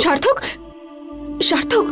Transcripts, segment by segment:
সার্থক, সার্থক,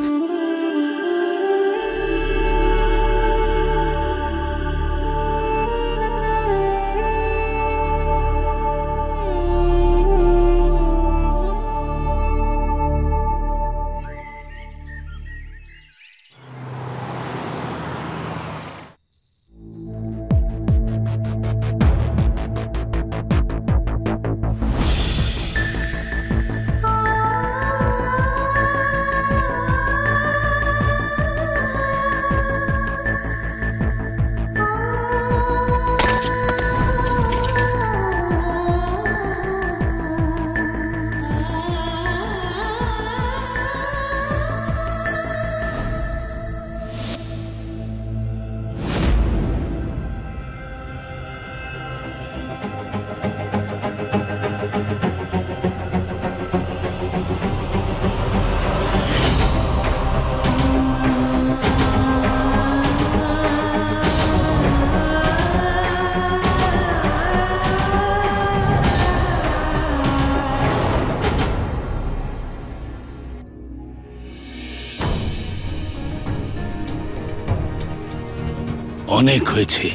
অনেক হয়েছে,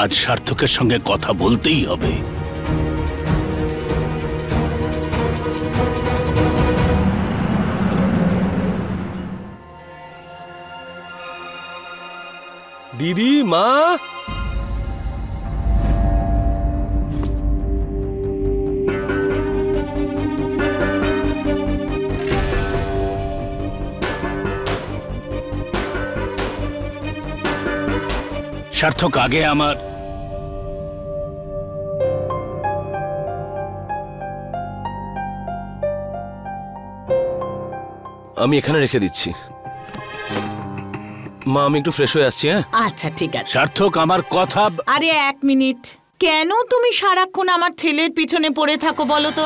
আজ সার্থকের সঙ্গে কথা বলতেই হবে। দিদি, মা, সার্থক, আগে আমার আমি এখানে রেখে দিচ্ছি। মা, আমি একটু ফ্রেশ হয়ে আসছি। হ্যাঁ, আচ্ছা ঠিক আছে। সার্থক, আমার কথা। আরে এক মিনিট, কেন তুমি সারাক্ষণ আমার ছেলের পিছনে পড়ে থাকো বলো তো?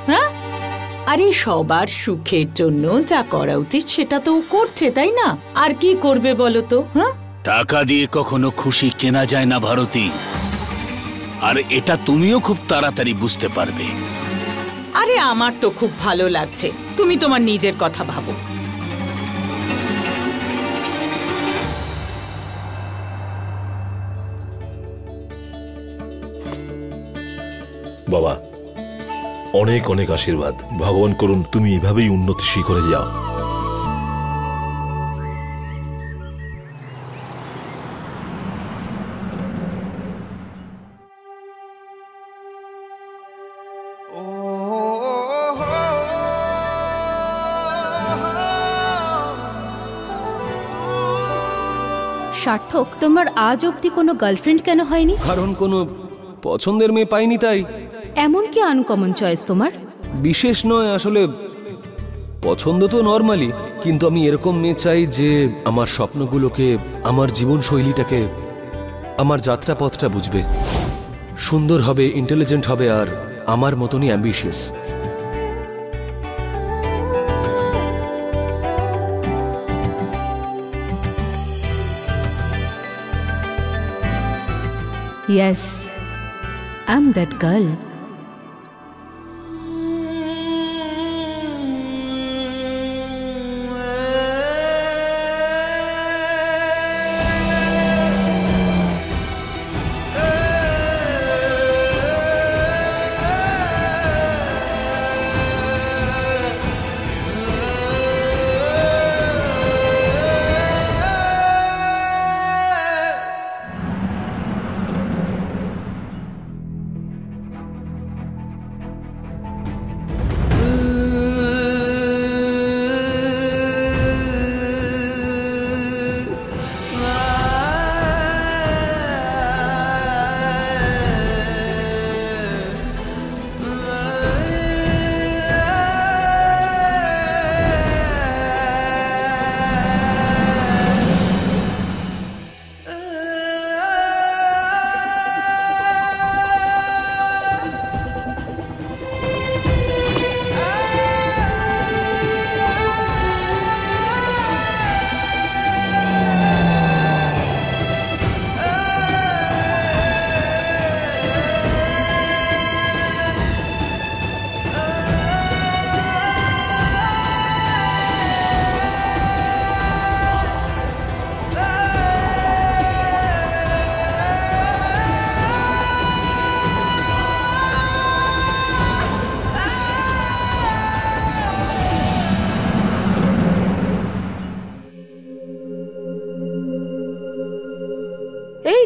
হ্যাঁ, আরে সবার সুখের জন্য যা করা উচিত সেটা তো করছে, তাই না? আর কি করবে বলো তো? হ্যাঁ, টাকা দিয়ে কখনো খুশি কেনা যায় না ভারতী, আর এটা তুমিও খুব তাড়াতাড়ি বুঝতে পারবে। আরে আমার তো খুব ভালো লাগছে, তুমি তোমার নিজের কথা ভাবো। বাবা, অনেক অনেক আশীর্বাদ। ভগবান করুন তুমি এভাবেই উন্নতি শিখরে যাও। সার্থক, তোমার আজ অবধি কোনো গার্লফ্রেন্ড কেন হয়নি? কারণ কোনো পছন্দের মেয়ে পাইনি তাই। এমন কি আনকমন চয়েস তোমার? বিশেষ নয় আসলে, পছন্দ তো নর্মালি, কিন্তু আমি এরকম মেয়ে চাই যে আমার স্বপ্নগুলোকে, আমার জীবনশৈলীটাকে, আমার যাত্রাপথটা বুঝবে, সুন্দর হবে, ইন্টেলিজেন্ট হবে, আর আমার মতনই ambitious. Yes, I'm that girl.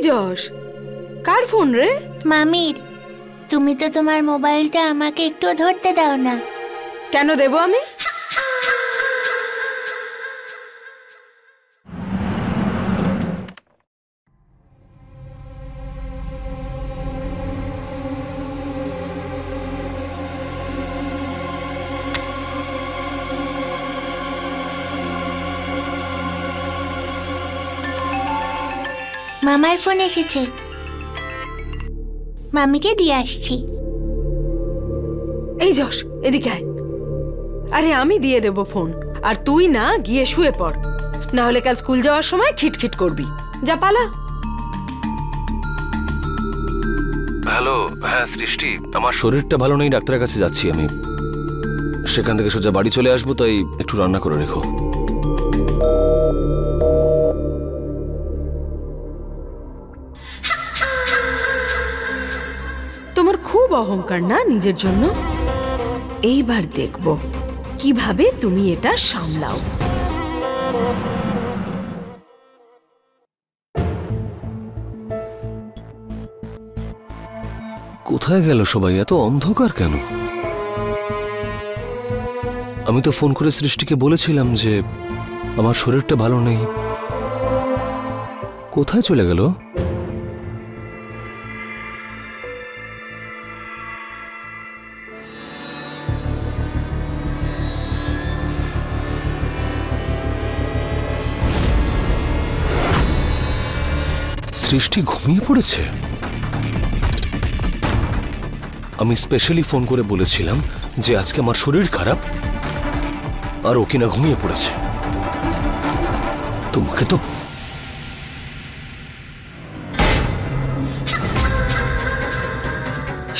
Yash, car phone রে? মামির। তুমি তো তোমার মোবাইলটা আমাকে একটু ধরতে দাও না। কেন দেব আমি? মামার ফোন এসেছে, মামিকে দিয়ে আসছি। এই যশ, এদিকে আয়। আরে আমি দিয়ে দেব ফোন, আর তুই না গিয়ে শুয়ে পড়, না হলে কাল স্কুল যাওয়ার সময় খিটখিট করবি। যা পালা। হ্যালো, হ্যাঁ সৃষ্টি, আমার শরীরটা ভালো নেই, ডাক্তারের কাছে যাচ্ছি আমি। সেখান থেকে সোজা বাড়ি চলে আসবো, তাই একটু রান্না করে রেখো। তোমার খুব অহংকার না নিজের জন্য? এইবার দেখব কিভাবে তুমি এটা সামলাও। কোথায় গেল সবাই? এত অন্ধকার কেন? আমি তো ফোন করে সৃষ্টিকে বলেছিলাম যে আমার শরীরটা ভালো নেই। কোথায় চলে গেল? সৃষ্টি ঘুমিয়ে পড়েছে। আমি স্পেশালি ফোন করে বলেছিলাম যে আজকে আমার শরীর খারাপ, আর ও কিনা ঘুমিয়ে পড়েছে। তোমাকে তো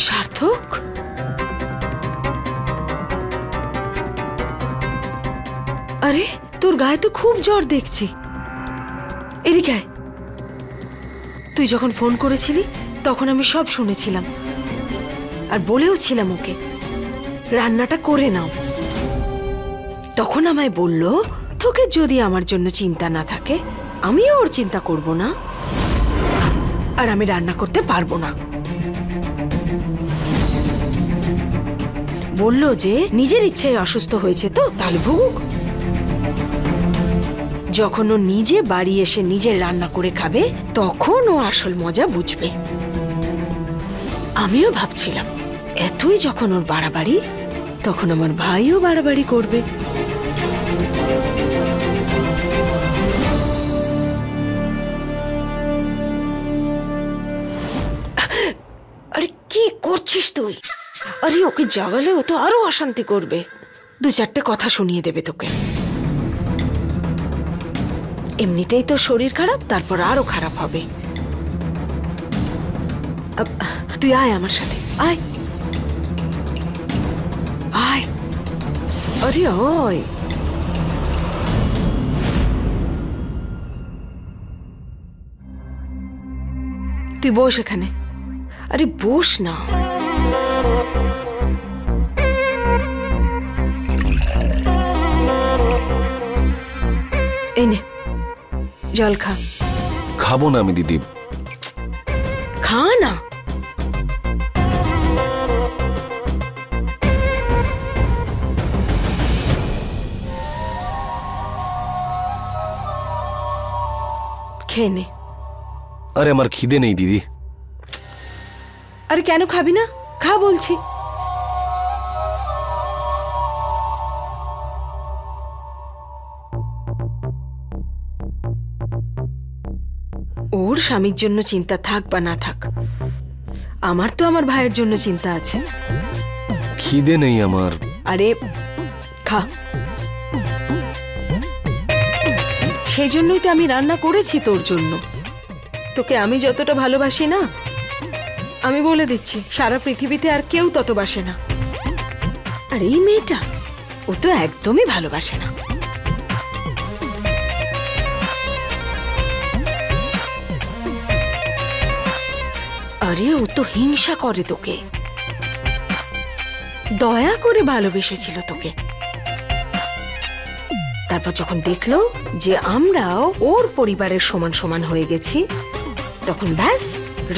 সার্থক, আরে তোর গায়ে তো খুব জ্বর দেখছি। এদিকে আয়। তুই যখন ফোন করেছিলি তখন আমি সব শুনেছিলাম, আর বলেও ছিলাম ওকে রান্নাটা করে নাও। তখন আমায় বলল, তোকে যদি আমার জন্য চিন্তা না থাকে আমিও ওর চিন্তা করব না, আর আমি রান্না করতে পারবো না। বলল যে নিজের ইচ্ছায় অসুস্থ হয়েছে, তো তাহলে ভুগুক। যখন ও নিজে বাড়ি এসে নিজের রান্না করে খাবে তখন ও আসল মজা বুঝবে। আমিও ভাবছিলাম এতই যখন ওর বাড়াবাড়ি, তখন আমার ভাইও বাড়াবাড়ি করবে। আরে কি করছিস তুই? আরে ওকে জাগালে ও তো আরো অশান্তি করবে, দু চারটে কথা শুনিয়ে দেবে তোকে। এমনিতেই তো শরীর খারাপ, তারপর আরো খারাপ হবে। তুই আয় আমার সাথে, আয় আয়। আরে ওই তুই বস এখানে। আরে বস না। এই নে জল খা। খাবো না আমি দিদি। খা না। খেয়ে নে। আরে আমার খিদে নেই দিদি। আরে কেন খাবি না? খা বলছি। ওর স্বামীর জন্য চিন্তা থাক বা না থাক, আমার তো আমার ভাইয়ের জন্য চিন্তা আছে। খিদে নেই আমার। আরে খা। সেই জন্যই তো আমি রান্না করেছি তোর জন্য। তোকে আমি যতটা ভালোবাসি না, আমি বলে দিচ্ছি সারা পৃথিবীতে আর কেউ তত বাসে না। আর এই মেয়েটা, ও তো একদমই ভালোবাসে না। আরে ও তো হিংসা করে তোকে, দয়া করে ভালোবেসেছিল তোকে। তারপর যখন দেখলো যে আমরাও ওর পরিবারের সমান সমান হয়ে গেছি, তখন ব্যাস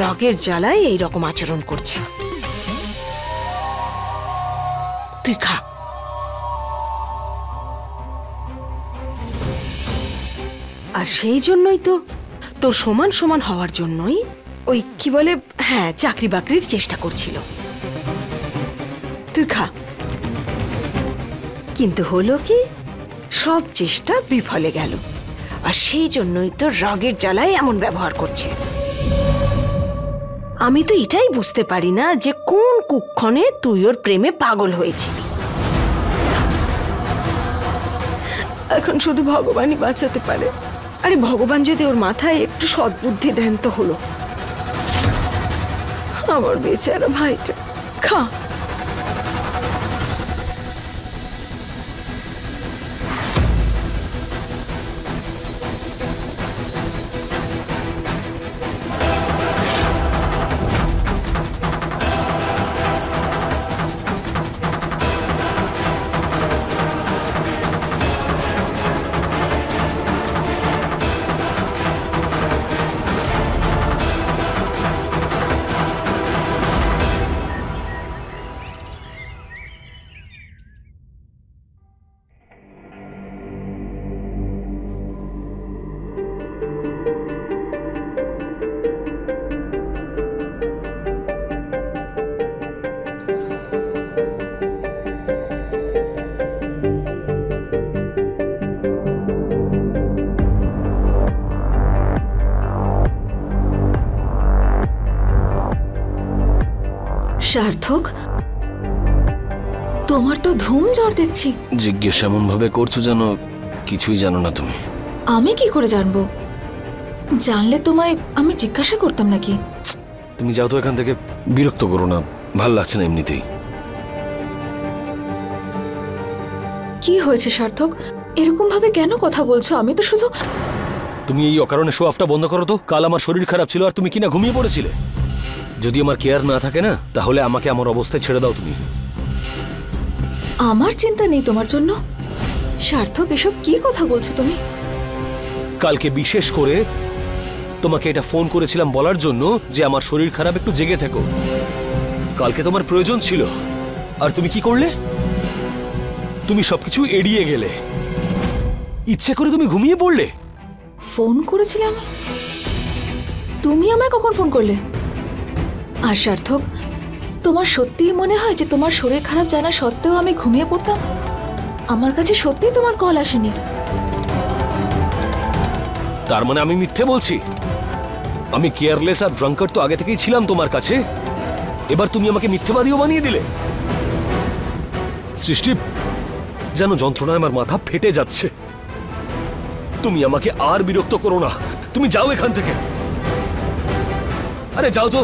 রাগের জ্বালায় এই রকম আচরণ করছে। তুই খা। আর সেই জন্যই তো তোর সমান সমান হওয়ার জন্যই ওই কি বলে, হ্যাঁ, চাকরি বাকরির চেষ্টা করছিল। তুই খা। কিন্তু হলো কি, সব চেষ্টা বিফলে গেল। আর সেই জন্যই তো রাগের জ্বালায় এমন ব্যবহার করছে। আমি তো এটাই বুঝতে পারি না যে কোন কুক্ষণে তুই ওর প্রেমে পাগল হয়েছিলি। এখন শুধু ভগবানই বাঁচাতে পারে। আরে ভগবান যদি ওর মাথায় একটু সদ্বুদ্ধি দেন তো হলো। আমার বেচারা ভাইটা, খা। সার্থক, তোমার তো ধুম জ্বর দেখছি। জিজ্ঞেস এমন ভাবে করছো যেন কিছুই জানো না তুমি। আমি কি করে জানবো? জানলে তোমায় আমি জিজ্ঞাসা করতাম নাকি? তুমি যাও তো এখান থেকে, বিরক্ত করো না, ভাল লাগছে না এমনিতেই। কি হয়েছে সার্থক? এরকম ভাবে কেন কথা বলছো? আমি তো শুধু... তুমি এই অকারণে শো অফটা বন্ধ করো তো। কাল আমার শরীর খারাপ ছিল আর তুমি কিনা ঘুমিয়ে পড়েছিলে। যদি আমার কেয়ার না থাকে না, তাহলে আমাকে আমার অবস্থায় ছেড়ে দাও তুমি। আমার চিন্তা নেই তোমার জন্য? সার্থক, এসব কি কথা বলছো তুমি? কালকে বিশেষ করে তোমাকে এটা ফোন করেছিলাম বলার জন্য যে আমার শরীর খারাপ, একটু জেগে থেকো। কালকে তোমার প্রয়োজন ছিল, আর তুমি কি করলে? তুমি সবকিছু এড়িয়ে গেলে, ইচ্ছে করে তুমি ঘুমিয়ে পড়লে। ফোন করেছিলাম? তুমি আমায় কখন ফোন করলে? আর সার্থক, তোমার সত্যিই মনে হয় যে তোমার শরীর খারাপ জানা সত্ত্বেও আমি ঘুমিয়ে পড়তাম? আমার কাছে সত্যিই তোমার কল আসেনি। তার মানে আমি মিথ্যে বলছি? আমি কেয়ারলেস আর ড্রাঙ্কার তো আগে থেকেই ছিলাম তোমার কাছে। এবার তুমি আমাকে মিথ্যেবাদীও বানিয়ে দিলে। সৃষ্টি, যেন যন্ত্রণায় আমার মাথা ফেটে যাচ্ছে। তুমি আমাকে আর বিরক্ত করো না। তুমি যাও এখান থেকে। আরে যাও তো।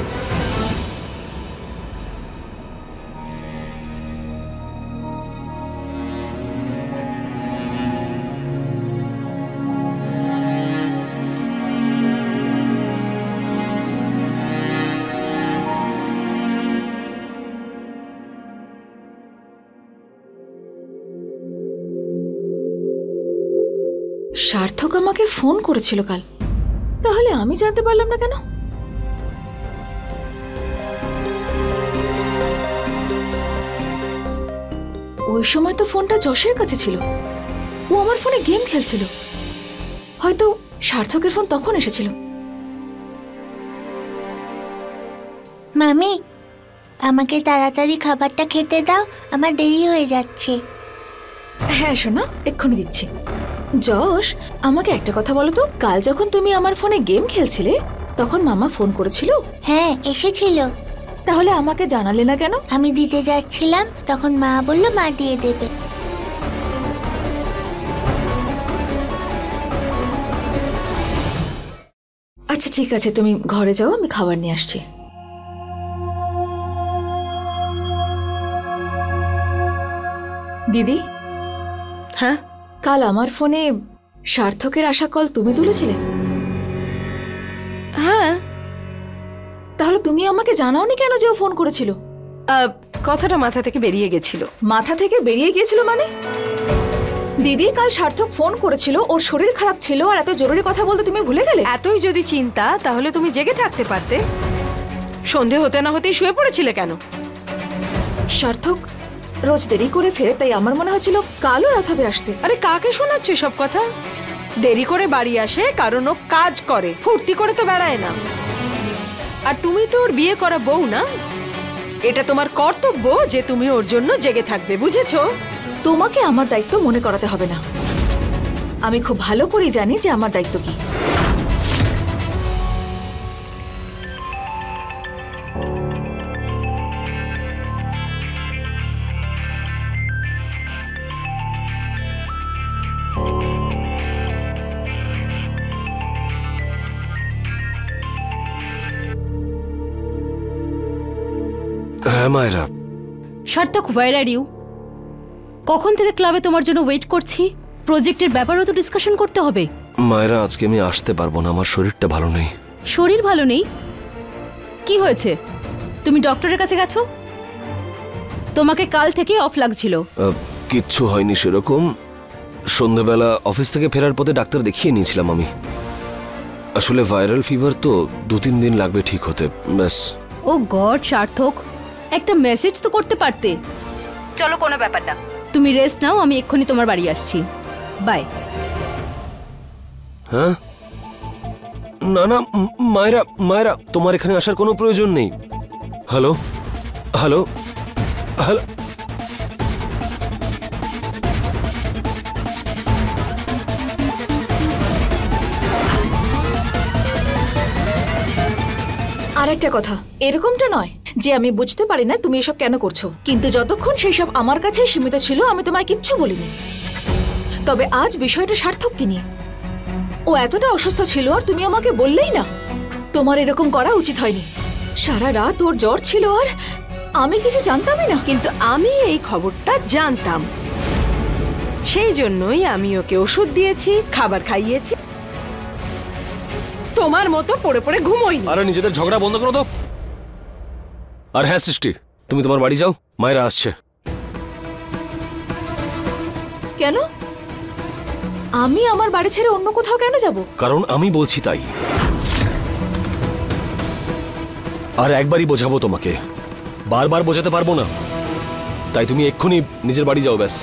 সার্থক আমাকে ফোন করেছিল কাল, তাহলে আমি জানতে পারলাম না কেন? ওই সময় তো ফোনটা যশের কাছে ছিল, ও আমার ফোনে গেম খেলছিল। হয়তো সার্থকের ফোন তখন এসেছিল। মামি, আমাকে তাড়াতাড়ি খাবারটা খেতে দাও, আমার দেরি হয়ে যাচ্ছে। হ্যাঁ সোনা, এক্ষুনি দিচ্ছি। যশ, আমাকে একটা কথা বলো তো, কাল যখন তুমি আমার ফোনে গেম খেলছিলে তখন মামা ফোন করেছিল? হ্যাঁ, এসেছিল। তাহলে আমাকে জানালে না কেন? আমি দিতে যাচ্ছিলাম, তখন মা বলল মা দিয়ে দেবে। আচ্ছা ঠিক আছে, তুমি ঘরে যাও, আমি খাবার নিয়ে আসছি। দিদি। হ্যাঁ, কাল আমার ফোনে সার্থকের আসা কল তুমি তুলেছিলে? হ্যাঁ। তাহলে তুমি আমাকে জানাওনি কেন যে ও ফোন করেছিল? কথাটা মাথা থেকে বেরিয়ে গেছিল। মাথা থেকে বেরিয়ে গিয়েছিল মানে? দিদি কাল সার্থক ফোন করেছিল, ওর শরীর খারাপ ছিল আর এত জরুরি কথা বলতে তুমি ভুলে গেলে? এতই যদি চিন্তা তাহলে তুমি জেগে থাকতে পারতে। সন্ধে হতে না হতেই শুয়ে পড়েছিলে কেন? সার্থক রোজ দেরি করে ফেরে, তাই আমার মনে হয়েছিল কালও রাত হবে আসতে। আরে কাকে শোনাচ্ছ সব কথা? দেরি করে বাড়ি আসে কারণ ও কাজ করে, ফুর্তি করে তো বেড়ায় না। আর তুমি তো ওর বিয়ে করা বউ না, এটা তোমার কর্তব্য যে তুমি ওর জন্য জেগে থাকবে, বুঝেছো? তোমাকে আমার দায়িত্ব মনে করাতে হবে না, আমি খুব ভালো করে জানি যে আমার দায়িত্ব কি। হ্যাঁ মায়েরা। সার্থক, ওয়্যার আর ইউ? কখন থেকে ক্লাবে তোমার জন্য ওয়েট করছি। প্রজেক্টের ব্যাপারেও তো ডিসকাশন করতে হবে। মায়েরা আজকে আমি আসতে পারবো না, আমার শরীরটা ভালো নেই। শরীর ভালো নেই? কি হয়েছে? তুমি ডক্টরের কাছে গেছো? তোমাকে কাল থেকে অফ লাগছিল। কিচ্ছু হয়নি সেরকম। সন্ধ্যাবেলা অফিস থেকে ফেরার পথে ডাক্তার দেখিয়ে নিয়েছিলাম আমি। আসলে ভাইরাল ফিভার তো 2-3 দিন লাগবে ঠিক হতে, ব্যাস। ও গড সার্থক, একটা মেসেজ তো করতে পারতে। চলো, কোনো ব্যাপার না, তুমি রেস্ট নাও, আমি এক্ষুনি তোমার বাড়ি আসছি। বাই। হ্যাঁ না না মায়েরা, মায়েরা তোমার এখানে আসার কোনো প্রয়োজন নেই। Hello hello hello. আর একটা কথা, এরকমটা নয় যে আমি বুঝতে পারি না তুমি এসব কেন করছো, কিন্তু যতক্ষণ সেই সব আমার কাছে সীমিত ছিল আমি তোমায় কিচ্ছু বলিনি। তবে আজ বিষয়টা সার্থককে নিয়ে। ও এতটা অসুস্থ ছিল আর তুমি আমাকে বললেই না। তোমার এরকম করা উচিত হয়নি। সারা রাত ওর জ্বর ছিল আর আমি কিছু জানতামই না। কিন্তু আমি এই খবরটা জানতাম, সেই জন্যই আমি ওকে ওষুধ দিয়েছি, খাবার খাইয়েছি, তোমার মতো পড়ে পড়ে ঘুমোইনি। আরে নিজেদের ঝগড়া বন্ধ করো তো। আর হ্যাঁ সৃষ্টি, তুমি তোমার বাড়ি যাও, মায়েরা আসছে। কেন? আমি আমার বাড়ি ছেড়ে অন্য কোথাও কেন যাব? কারণ আমি বলছি তাই। আর একবারই বোঝাবো তোমাকে, বারবার বোঝাতে পারবো না। তাই তুমি এক্ষুনি নিজের বাড়ি যাও, ব্যাস।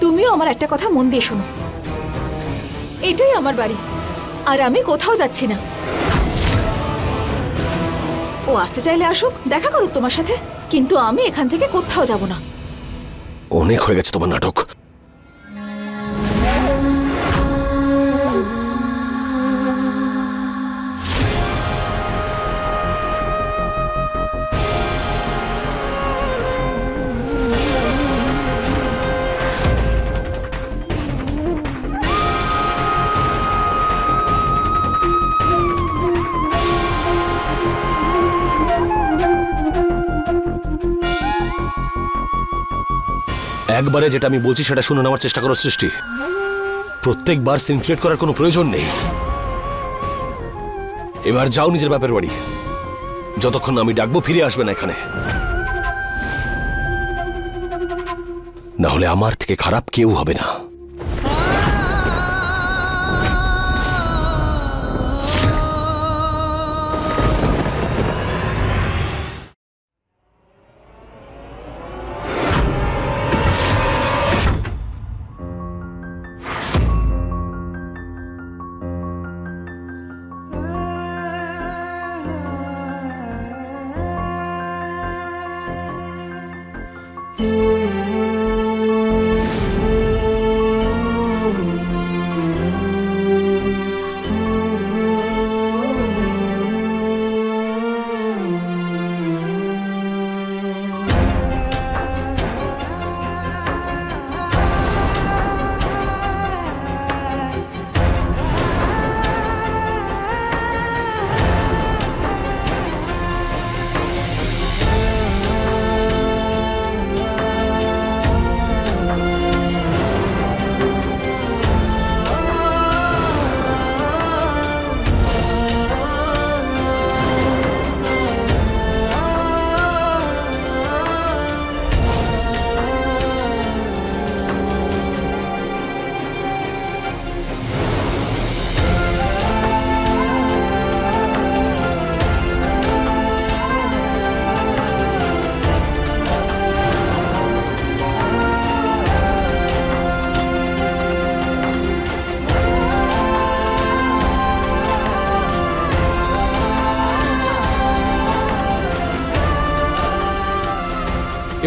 তুমিও আমার একটা কথা মন দিয়ে শোনো, এটাই আমার বাড়ি আর আমি কোথাও যাচ্ছি না। ও আসতে চাইলে আসুক, দেখা করুক তোমার সাথে, কিন্তু আমি এখান থেকে কোথাও যাব না। অনেক হয়ে গেছে তোমার নাটক। একবারে যেটা আমি বলছি সেটা শুনে নেওয়ার চেষ্টা করো সৃষ্টি। প্রত্যেকবার সিন ক্রিয়েট করার কোনো প্রয়োজন নেই। এবার যাও নিজের বাপের বাড়ি, যতক্ষণ আমি ডাকবো ফিরে আসবে না এখানে, না হলে আমার থেকে খারাপ কেউ হবে না।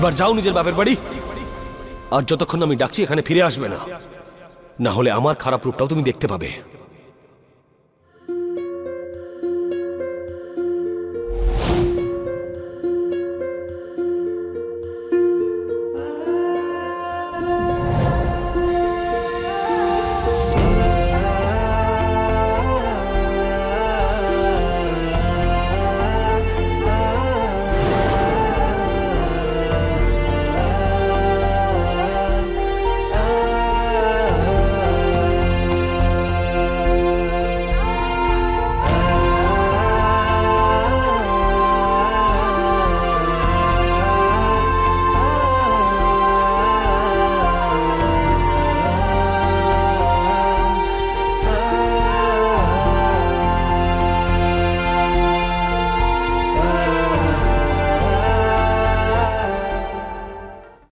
এবার যাও নিজের বাপের বাড়ি, আর যতক্ষণ আমি ডাকছি এখানে ফিরে আসবে না, না হলে আমার খারাপ রূপটাও তুমি দেখতে পাবে।